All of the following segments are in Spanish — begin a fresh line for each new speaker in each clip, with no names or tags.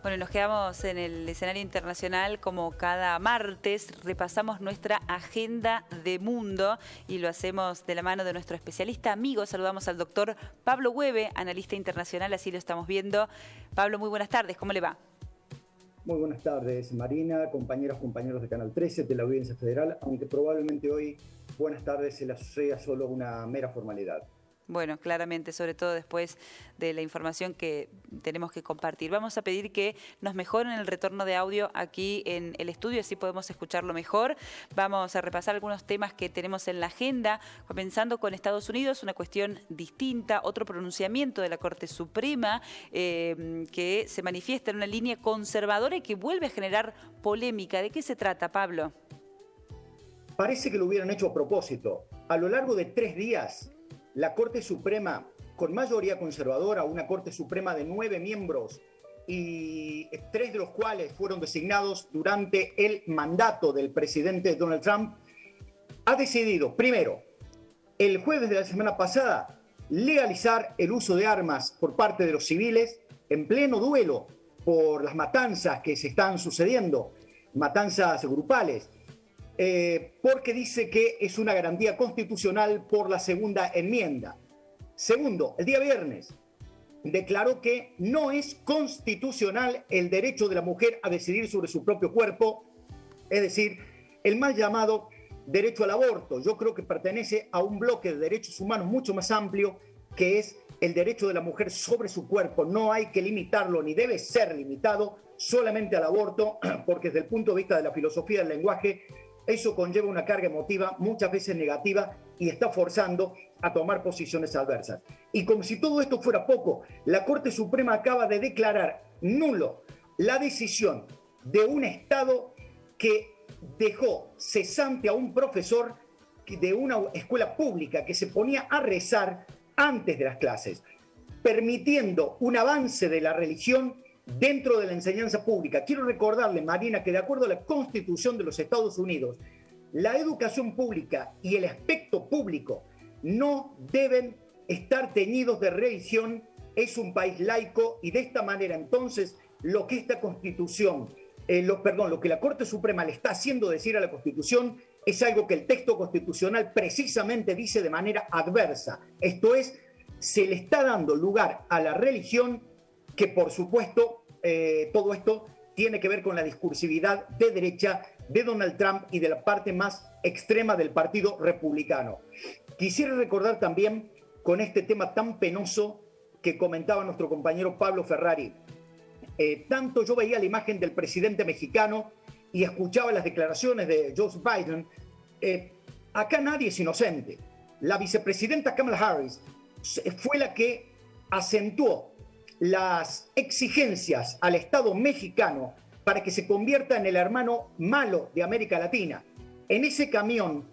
Bueno, nos quedamos en el escenario internacional como cada martes, repasamos nuestra agenda de mundo y lo hacemos de la mano de nuestro especialista amigo. Saludamos al doctor Pablo Hueve, analista internacional, así lo estamos viendo. Pablo, muy buenas tardes, ¿cómo le va?
Muy buenas tardes, Marina, compañeros de Canal 13, de la Audiencia Federal, aunque probablemente hoy buenas tardes sea solo una mera formalidad.
Bueno, claramente, sobre todo después de la información que tenemos que compartir. Vamos a pedir que nos mejoren el retorno de audio aquí en el estudio, así podemos escucharlo mejor. Vamos a repasar algunos temas que tenemos en la agenda, comenzando con Estados Unidos, una cuestión distinta, otro pronunciamiento de la Corte Suprema que se manifiesta en una línea conservadora y que vuelve a generar polémica. ¿De qué se trata, Pablo?
Parece que lo hubieran hecho a propósito. A lo largo de 3 días, la Corte Suprema, con mayoría conservadora, una Corte Suprema de 9 miembros y 3 de los cuales fueron designados durante el mandato del presidente Donald Trump, ha decidido, primero, el jueves de la semana pasada, legalizar el uso de armas por parte de los civiles en pleno duelo por las matanzas que se están sucediendo, matanzas grupales. Porque dice que es una garantía constitucional por la segunda enmienda. Segundo, el día viernes declaró que no es constitucional el derecho de la mujer a decidir sobre su propio cuerpo, es decir, el mal llamado derecho al aborto. Yo creo que pertenece a un bloque de derechos humanos mucho más amplio, que es el derecho de la mujer sobre su cuerpo. No hay que limitarlo, ni debe ser limitado solamente al aborto, porque desde el punto de vista de la filosofía del lenguaje, eso conlleva una carga emotiva muchas veces negativa y está forzando a tomar posiciones adversas. Y como si todo esto fuera poco, la Corte Suprema acaba de declarar nulo la decisión de un Estado que dejó cesante a un profesor de una escuela pública que se ponía a rezar antes de las clases, permitiendo un avance de la religión dentro de la enseñanza pública. Quiero recordarle, Marina, que de acuerdo a la Constitución de los Estados Unidos, la educación pública y el aspecto público no deben estar teñidos de religión. Es un país laico y de esta manera entonces lo que esta Constitución, lo que la Corte Suprema le está haciendo decir a la Constitución es algo que el texto constitucional precisamente dice de manera adversa. Esto es, se le está dando lugar a la religión, que por supuesto todo esto tiene que ver con la discursividad de derecha de Donald Trump y de la parte más extrema del Partido Republicano. Quisiera recordar también con este tema tan penoso que comentaba nuestro compañero Pablo Ferrari. Tanto yo veía la imagen del presidente mexicano y escuchaba las declaraciones de Joe Biden. Acá nadie es inocente. La vicepresidenta Kamala Harris fue la que acentuó las exigencias al Estado mexicano para que se convierta en el hermano malo de América Latina. En ese camión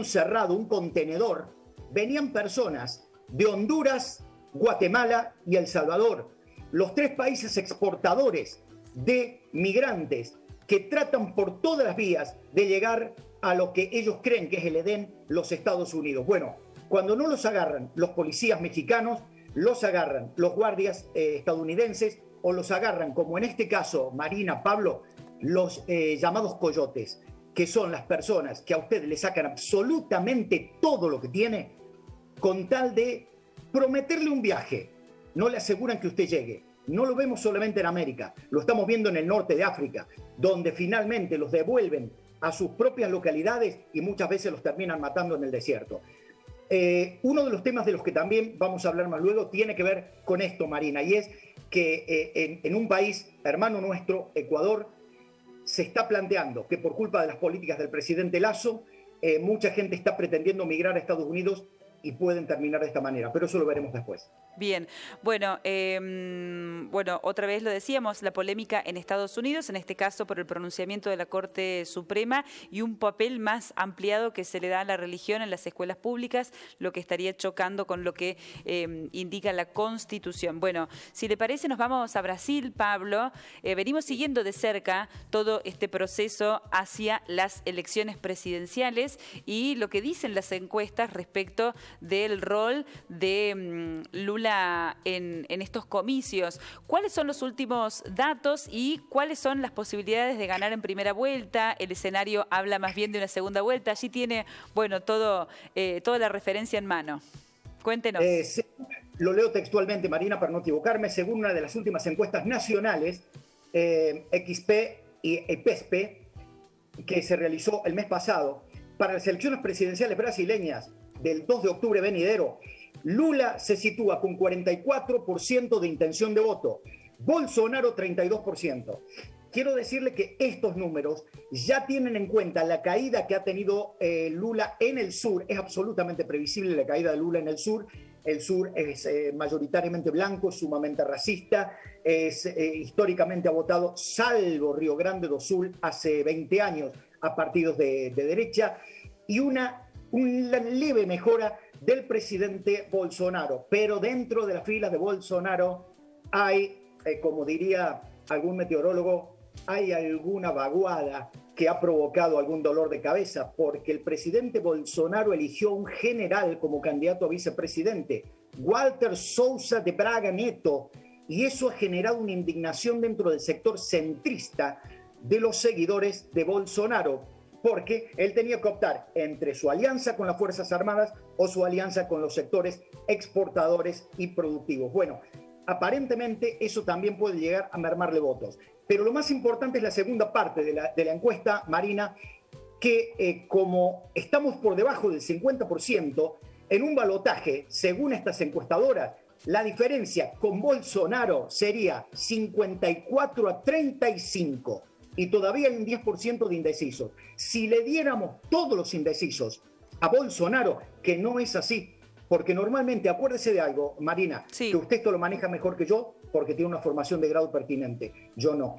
cerrado, un contenedor, venían personas de Honduras, Guatemala y El Salvador, los 3 países exportadores de migrantes que tratan por todas las vías de llegar a lo que ellos creen que es el Edén, los Estados Unidos. Bueno, cuando no los agarran los policías mexicanos, los agarran los guardias estadounidenses o los agarran, como en este caso, Marina, Pablo, los llamados coyotes, que son las personas que a ustedes le sacan absolutamente todo lo que tiene con tal de prometerle un viaje. No le aseguran que usted llegue. No lo vemos solamente en América, lo estamos viendo en el norte de África, donde finalmente los devuelven a sus propias localidades y muchas veces los terminan matando en el desierto. Uno de los temas de los que también vamos a hablar más luego tiene que ver con esto, Marina, y es que en un país hermano nuestro, Ecuador, se está planteando que por culpa de las políticas del presidente Lasso, mucha gente está pretendiendo migrar a Estados Unidos y pueden terminar de esta manera, pero eso lo veremos después.
Bien, bueno, otra vez lo decíamos, la polémica en Estados Unidos, en este caso por el pronunciamiento de la Corte Suprema y un papel más ampliado que se le da a la religión en las escuelas públicas, lo que estaría chocando con lo que indica la Constitución. Bueno, si le parece, nos vamos a Brasil, Pablo. Venimos siguiendo de cerca todo este proceso hacia las elecciones presidenciales y lo que dicen las encuestas respecto del rol de Lula Lula en estos comicios. ¿Cuáles son los últimos datos y cuáles son las posibilidades de ganar en primera vuelta? El escenario habla más bien de una segunda vuelta. Allí tiene, bueno, toda la referencia en mano. Cuéntenos.
Sí, lo leo textualmente, Marina, para no equivocarme. Según una de las últimas encuestas nacionales, XP y PESP, que se realizó el mes pasado, para las elecciones presidenciales brasileñas del 2 de octubre venidero, Lula se sitúa con 44% de intención de voto, Bolsonaro 32%. Quiero decirle que estos números ya tienen en cuenta la caída que ha tenido Lula en el sur. Es absolutamente previsible la caída de Lula en el sur. El sur es mayoritariamente blanco, sumamente racista, históricamente ha votado, salvo Río Grande do Sul, hace 20 años, a partidos de derecha, y una leve mejora del presidente Bolsonaro. Pero dentro de las filas de Bolsonaro hay, como diría algún meteorólogo, hay alguna vaguada que ha provocado algún dolor de cabeza, porque el presidente Bolsonaro eligió un general como candidato a vicepresidente, Walter Souza de Braga Neto, y eso ha generado una indignación dentro del sector centrista de los seguidores de Bolsonaro, porque él tenía que optar entre su alianza con las Fuerzas Armadas o su alianza con los sectores exportadores y productivos. Bueno, aparentemente eso también puede llegar a mermarle votos. Pero lo más importante es la segunda parte de la encuesta, Marina, que como estamos por debajo del 50%, en un balotaje, según estas encuestadoras, la diferencia con Bolsonaro sería 54-35 y todavía hay un 10% de indecisos. Si le diéramos todos los indecisos a Bolsonaro, que no es así, porque normalmente, acuérdese de algo, Marina,
sí,
que usted esto lo maneja mejor que yo, porque tiene una formación de grado pertinente. Yo no.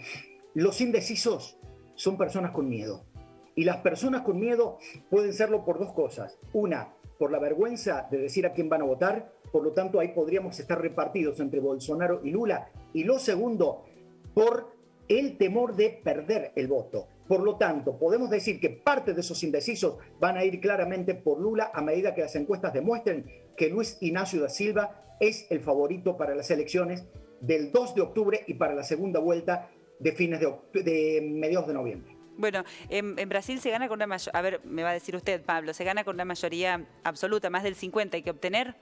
Los indecisos son personas con miedo. Y las personas con miedo pueden serlo por dos cosas. Una, por la vergüenza de decir a quién van a votar. Por lo tanto, ahí podríamos estar repartidos entre Bolsonaro y Lula. Y lo segundo, por el temor de perder el voto. Por lo tanto, podemos decir que parte de esos indecisos van a ir claramente por Lula a medida que las encuestas demuestren que Luis Ignacio da Silva es el favorito para las elecciones del 2 de octubre y para la segunda vuelta de mediados de noviembre.
Bueno, en Brasil se gana con una mayoría, a ver, me va a decir usted, Pablo, se gana con una mayoría absoluta, más del 50% hay que obtener.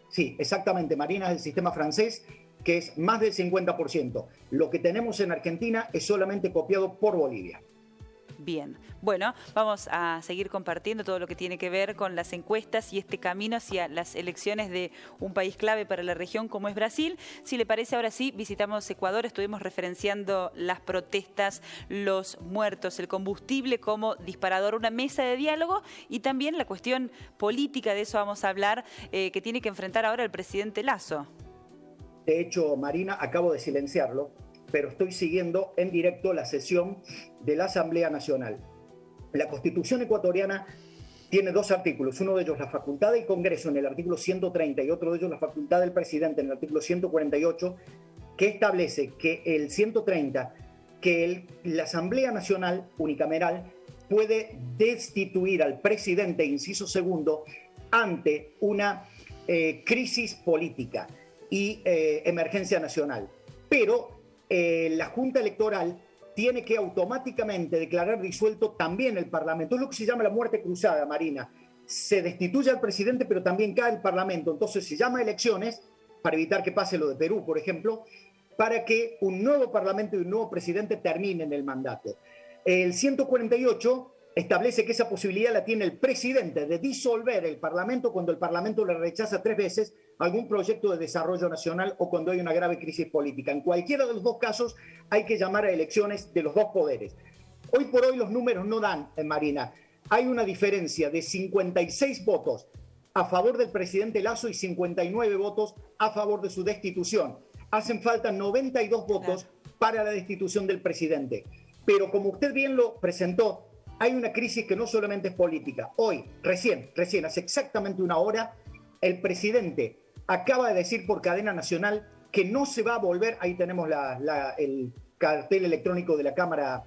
Sí, exactamente, Marina, es el sistema francés, que es más del 50%. Lo que tenemos en Argentina es solamente copiado por Bolivia.
Bien, bueno, vamos a seguir compartiendo todo lo que tiene que ver con las encuestas y este camino hacia las elecciones de un país clave para la región como es Brasil. Si le parece, ahora sí, visitamos Ecuador, estuvimos referenciando las protestas, los muertos, el combustible como disparador, una mesa de diálogo y también la cuestión política, de eso vamos a hablar, que tiene que enfrentar ahora el presidente Lasso.
De hecho, Marina, acabo de silenciarlo, pero estoy siguiendo en directo la sesión de la Asamblea Nacional. La Constitución ecuatoriana tiene dos artículos, uno de ellos la facultad del Congreso en el artículo 130 y otro de ellos la facultad del presidente en el artículo 148, que establece que el 130, que la Asamblea Nacional unicameral puede destituir al presidente, inciso segundo, ante una crisis política y emergencia nacional. Pero la Junta Electoral tiene que automáticamente declarar disuelto también el Parlamento. Es lo que se llama la muerte cruzada, Marina. Se destituye al presidente, pero también cae el Parlamento. Entonces se llama elecciones, para evitar que pase lo de Perú, por ejemplo, para que un nuevo Parlamento y un nuevo presidente terminen el mandato. El 148 establece que esa posibilidad la tiene el presidente de disolver el Parlamento cuando el Parlamento le rechaza 3 veces algún proyecto de desarrollo nacional o cuando hay una grave crisis política. En cualquiera de los dos casos hay que llamar a elecciones de los dos poderes. Hoy por hoy los números no dan, Marina. Hay una diferencia de 56 votos a favor del presidente Lasso y 59 votos a favor de su destitución. Hacen falta 92 votos para la destitución del presidente. Pero como usted bien lo presentó, hay una crisis que no solamente es política. Hoy, recién, hace exactamente una hora, el presidente acaba de decir por cadena nacional que no se va a volver, ahí tenemos el cartel electrónico de la Cámara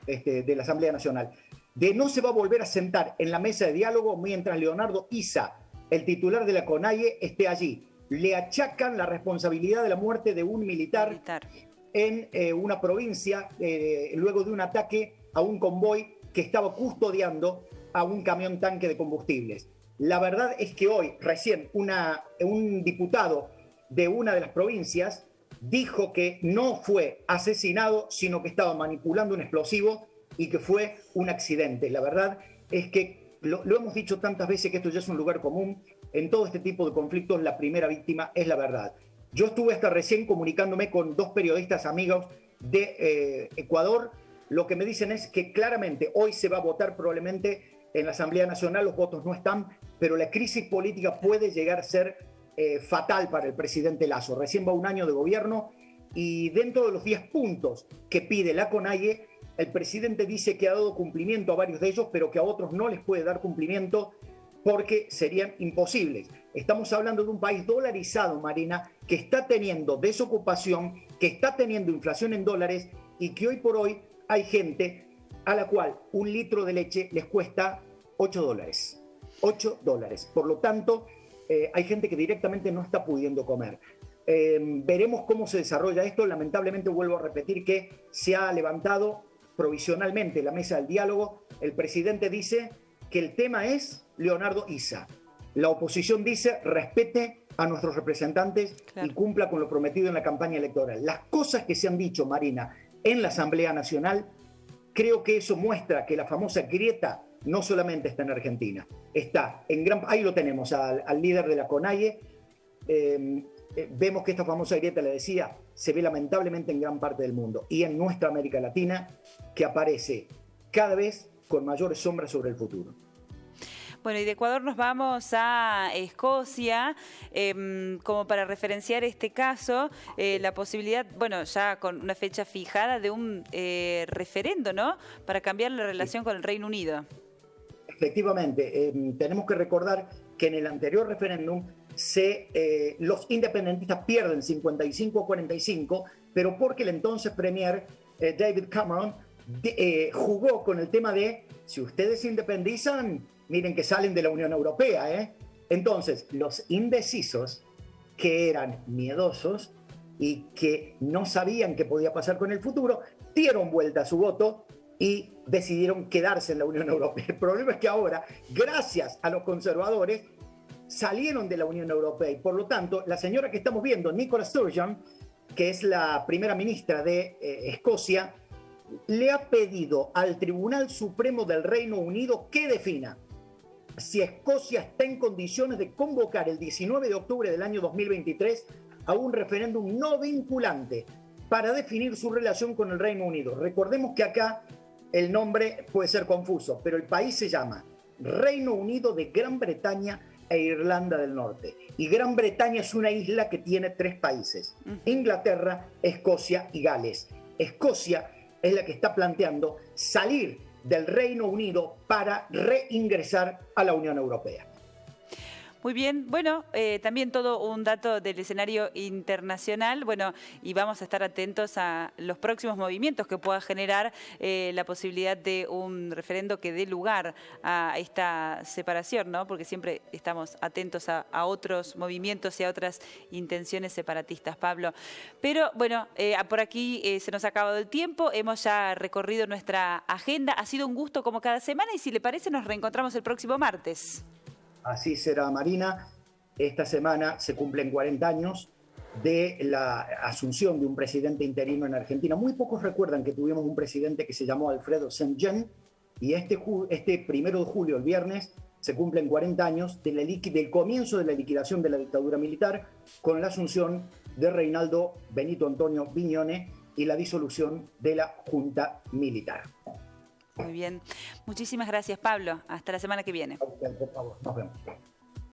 de la Asamblea Nacional, de no se va a volver a sentar en la mesa de diálogo mientras Leonardo Issa, el titular de la CONAIE, esté allí. le achacan la responsabilidad de la muerte de un militar en una provincia luego de un ataque a un convoy que estaba custodiando a un camión tanque de combustibles. La verdad es que hoy, recién, un diputado de una de las provincias dijo que no fue asesinado, sino que estaba manipulando un explosivo y que fue un accidente. La verdad es que lo hemos dicho tantas veces que esto ya es un lugar común. En todo este tipo de conflictos, la primera víctima es la verdad. Yo estuve hasta recién comunicándome con 2 periodistas amigos de Ecuador. Lo que me dicen es que claramente hoy se va a votar probablemente en la Asamblea Nacional, los votos no están, pero la crisis política puede llegar a ser fatal para el presidente Lasso. Recién va un año de gobierno y dentro de los 10 puntos que pide la CONAIE, el presidente dice que ha dado cumplimiento a varios de ellos, pero que a otros no les puede dar cumplimiento porque serían imposibles. Estamos hablando de un país dolarizado, Marina, que está teniendo desocupación, que está teniendo inflación en dólares y que hoy por hoy hay gente a la cual un litro de leche les cuesta $8. $8. Por lo tanto, hay gente que directamente no está pudiendo comer. Veremos cómo se desarrolla esto. Lamentablemente, vuelvo a repetir que se ha levantado provisionalmente la mesa del diálogo. El presidente dice que el tema es Leonardo Issa. La oposición dice respete a nuestros representantes y cumpla con lo prometido en la campaña electoral. Las cosas que se han dicho, Marina, en la Asamblea Nacional, creo que eso muestra que la famosa grieta no solamente está en Argentina, está en ahí lo tenemos al líder de la CONAIE. Vemos que esta famosa grieta, le decía, se ve lamentablemente en gran parte del mundo y en nuestra América Latina, que aparece cada vez con mayores sombras sobre el futuro.
Bueno, y de Ecuador nos vamos a Escocia, como para referenciar este caso, la posibilidad, bueno, ya con una fecha fijada de un referendo, ¿no?, para cambiar la relación con el Reino Unido.
Efectivamente, tenemos que recordar que en el anterior referéndum los independentistas pierden 55-45, pero porque el entonces premier David Cameron jugó con el tema de si ustedes se independizan, miren que salen de la Unión Europea, ¿eh? Entonces, los indecisos, que eran miedosos y que no sabían qué podía pasar con el futuro, dieron vuelta a su voto y decidieron quedarse en la Unión Europea. El problema es que ahora, gracias a los conservadores, salieron de la Unión Europea y por lo tanto, la señora que estamos viendo, Nicola Sturgeon, que es la primera ministra de Escocia, le ha pedido al Tribunal Supremo del Reino Unido que defina si Escocia está en condiciones de convocar el 19 de octubre del año 2023 a un referéndum no vinculante para definir su relación con el Reino Unido. Recordemos que acá el nombre puede ser confuso, pero el país se llama Reino Unido de Gran Bretaña e Irlanda del Norte. Y Gran Bretaña es una isla que tiene 3 países, Inglaterra, Escocia y Gales. Escocia es la que está planteando salir del Reino Unido para reingresar a la Unión Europea.
Muy bien, bueno, también todo un dato del escenario internacional, bueno, y vamos a estar atentos a los próximos movimientos que pueda generar la posibilidad de un referendo que dé lugar a esta separación, ¿no? Porque siempre estamos atentos a otros movimientos y a otras intenciones separatistas, Pablo. Pero bueno, por aquí se nos ha acabado el tiempo, hemos ya recorrido nuestra agenda, ha sido un gusto como cada semana y si le parece nos reencontramos el próximo martes.
Así será, Marina. Esta semana se cumplen 40 años de la asunción de un presidente interino en Argentina. Muy pocos recuerdan que tuvimos un presidente que se llamó Alfredo Saint-Jean y este 1 de julio, el viernes, se cumplen 40 años del comienzo de la liquidación de la dictadura militar con la asunción de Reinaldo Benito Antonio Viñone y la disolución de la Junta Militar.
Muy bien. Muchísimas gracias, Pablo. Hasta la semana que viene.
Por favor, nos vemos.